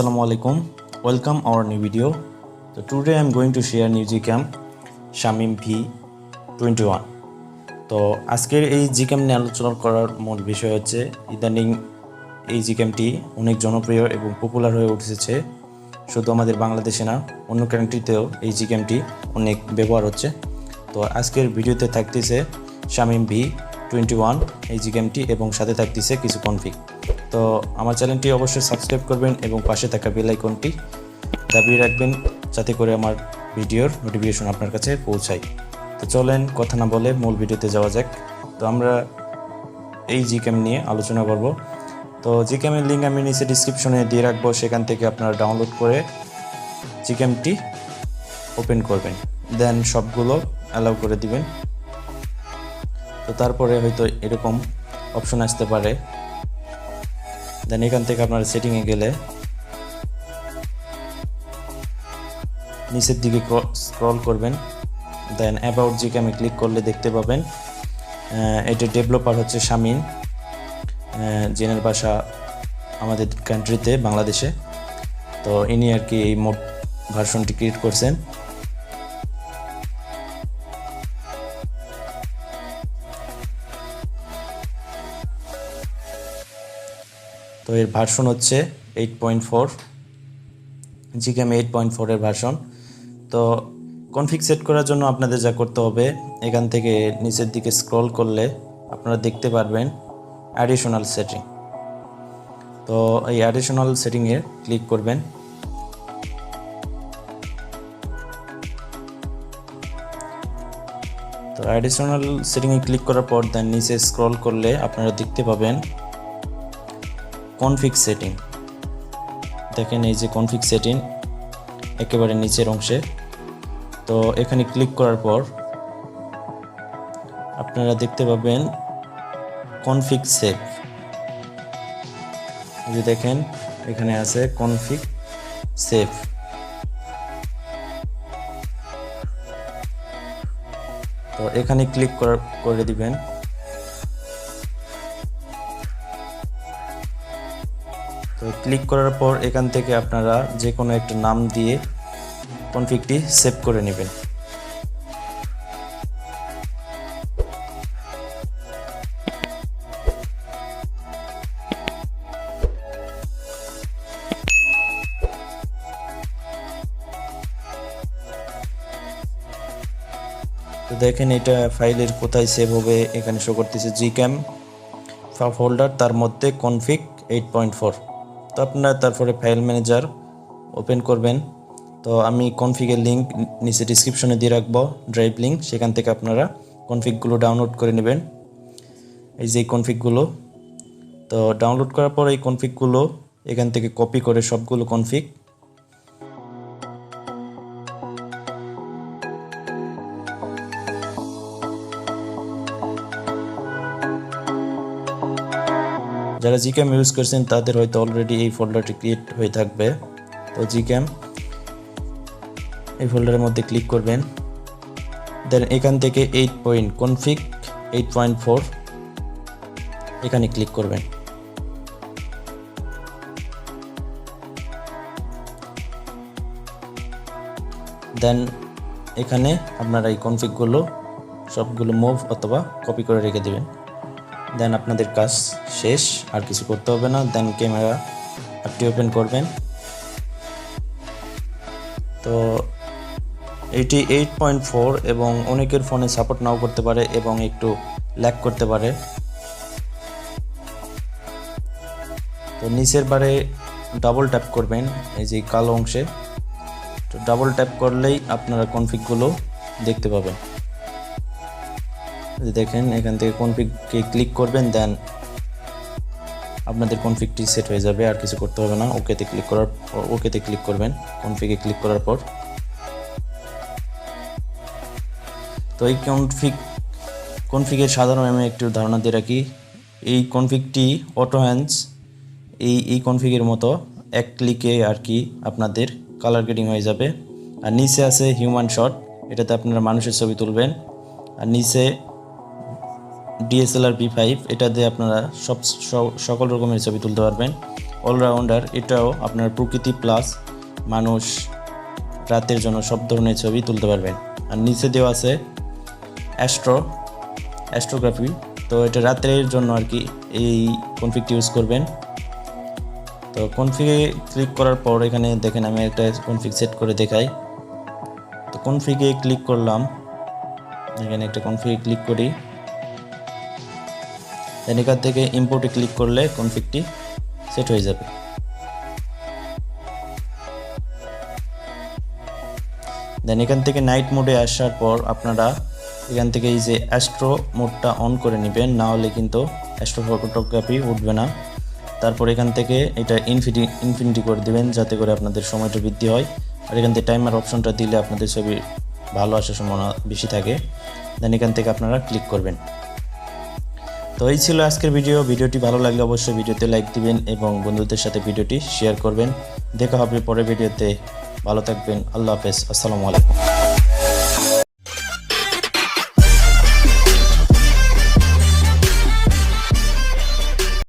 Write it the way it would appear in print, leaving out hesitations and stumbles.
Assalamualaikum. Welcome our new video. So today I am going to share new Gcam Shamim V21. তো আজকের এই Gcam নিয়ে আলোচনা করার মূল বিষয় হচ্ছে ইদানিং এই Gcamটি অনেক জনপ্রিয় এবং পপুলার হয়ে উঠেছে। শুধু আমাদের বাংলাদেশে না, অন্য কান্ট্রিতেও এই Gcamটি অনেক ব্যবহার হচ্ছে। তো আজকের ভিডিওতে থাকতেছে Shamim V21 এই Gcamটি এবং সাথে থাকতেছে কিছু কনফিগ। তো আমার চ্যানেলটি অবশ্যই সাবস্ক্রাইব করবেন এবং পাশে থাকা বেল আইকনটি দাবিয়ে রাখবেন যাতে করে আমার ভিডিওর নোটিফিকেশন আপনার কাছে পৌঁছায়। তো চলেন কথা না বলে মূল ভিডিওতে যাওয়া যাক। তো আমরা এই Gcam নিয়ে আলোচনা করব। তো Gcam এর লিঙ্ক আমি নিচে ডেসক্রিপশনে দিয়ে রাখবো, সেখান থেকে আপনারা ডাউনলোড করে Gcamটি ওপেন করবেন, দেন সবগুলো অ্যালাউ করে দিবেন। তো তারপরে হয়তো এরকম অপশন আসতে পারে, দেন এখান থেকে আপনারা সেটিংয়ে গেলে নিচের দিকে স্ক্রল করবেন, দেন অ্যাবাউট Gcam-এ ক্লিক করলে দেখতে পাবেন এটার ডেভেলপার হচ্ছে শামিম, জেনের ভাষা আমাদের কান্ট্রিতে বাংলাদেশে। তো ইনি আর কি এই মোট ভার্সনটি ক্রিয়েট করছেন। তো এর ভার্সন হচ্ছে 8.4, Gcam 8.4 এর ভার্সন। তো কনফিগ সেট করার জন্য আপনাদের যা করতে হবে, এখান থেকে নিচের দিকে স্ক্রল করলে আপনারা দেখতে পারবেন অ্যাডিশনাল সেটিং। তো এই অ্যাডিশনাল সেটিংয়ে ক্লিক করবেন। তো অ্যাডিশনাল সেটিংয়ে ক্লিক করার পর দেন নিচে স্ক্রল করলে আপনারা দেখতে পাবেন কনফিগ সেটিং। দেখেন এই যে কনফিগ সেটিং একেবারে নিচের অংশে। তো এখানে ক্লিক করার পর আপনারা দেখতে পাবেন কনফিগ সেভ। এই যে দেখেন এখানে আছে কনফিগ সেভ। তো এখানে ক্লিক করে দিবেন। তো ক্লিক করার পর এখান থেকে আপনারা যে কোনো একটা নাম দিয়ে কনফিগটি সেভ করে নেবেন। তো দেখেন এটা ফাইলের কোথায় সেভ হবে, এখানে শো করতেছে Gcam ফোল্ডার, তার মধ্যে config 8.4। তো আপনারা তারপরে ফাইল ম্যানেজার ওপেন করবেন। তো আমি কনফিগের লিঙ্ক নিচে ডিসক্রিপশনে দিয়ে রাখবো, ড্রাইভ লিঙ্ক, সেখান থেকে আপনারা কনফিগগুলো ডাউনলোড করে নেবেন। এই যে কনফিগগুলো, তো ডাউনলোড করার পর এই কনফিগগুলো এখান থেকে কপি করে সবগুলো কনফিগ যারা Gcam ইউজ করছেন তাদের হয়তো অলরেডি এই ফোল্ডারটি ক্রিয়েট হয়ে থাকবে। তো Gcam এই ফোল্ডারের মধ্যে ক্লিক করবেন, দেন এখান থেকে config 8.4 এখানে ক্লিক করবেন। দেন এখানে আপনারা এই কনফিগগুলো সবগুলো মুভ অথবা কপি করে রেখে দিবেন। দেন আপনাদের কাজ শেষ, আর কিছু করতে হবে না। দেন ক্যামেরা অ্যাপটি ওপেন করবেন। তো এটি 8.4 এবং অনেকের ফোনে সাপোর্ট নাও করতে পারে এবং একটু ল্যাগ করতে পারে। তো নিচের বারে ডাবল ট্যাপ করবেন এই যে কালো অংশে। তো ডাবল ট্যাপ করলেই আপনারা কনফিগগুলো দেখতে পাবেন। দেখেন এখান থেকে কনফিগকে ক্লিক করবেন, দেন আপনাদের কনফিগটি সেট হয়ে যাবে, আর কিছু করতে হবে না। ওকেতে ক্লিক করবেন কনফিগে ক্লিক করার পর। তো এই কনফিগের সাধারণ আমি একটু ধারণা দিয়ে রাখি। এই কনফিগটি অটো হ্যান্ডস এই কনফিগের মতো এক ক্লিকে আর কি আপনাদের কালার গ্রেডিং হয়ে যাবে। আর নিচে আছে হিউম্যান শট, এটাতে আপনারা মানুষের ছবি তুলবেন। আর নিচে DSLR B5, এটা দিয়ে আপনারা সকল রকমের ছবি তুলতে পারবেন। অলরাউন্ডার, এটাও আপনার প্রকৃতি প্লাস মানুষ রাতের জন্য সব ধরনের ছবি তুলতে পারবেন। আর নিচে দেওয়া আছে অ্যাস্ট্রোগ্রাফি, তো এটা রাতের জন্য আর কি এই কনফিগটি ইউজ করবেন। তো কনফিগে ক্লিক করার পর এখানে দেখেন আমি একটা কনফিগ সেট করে দেখাই। তো কনফিগে ক্লিক করলাম, এখানে একটা কনফিগে ক্লিক করি, দেন এখান থেকে ইম্পোর্টে ক্লিক করলে কনফিগটি সেট হয়ে যাবে। দেন এখান থেকে নাইট মোডে আসার পর আপনারা এখান থেকে এই যে অ্যাস্ট্রো মোডটা অন করে নেবেন, না হলে কিন্তু অ্যাস্ট্রো ফটোগ্রাফি উঠবে না। তারপর এখান থেকে এটা ইনফিনিটি করে দেবেন যাতে করে আপনাদের সময়টা বৃদ্ধি হয়। আর এখান থেকে টাইমার অপশনটা দিলে আপনাদের ছবি ভালো আসার সম্ভাবনা বেশি থাকে। দেন এখান থেকে আপনারা ক্লিক করবেন। তো এই ছিল আজকের ভিডিওটি ভালো লাগলে অবশ্যই ভিডিওতে লাইক দিবেন এবং বন্ধুদের সাথে ভিডিওটি শেয়ার করবেন। দেখা হবে পরের ভিডিওতে, ভালো থাকবেন, আল্লাহ হাফেজ, আসসালামু আলাইকুম।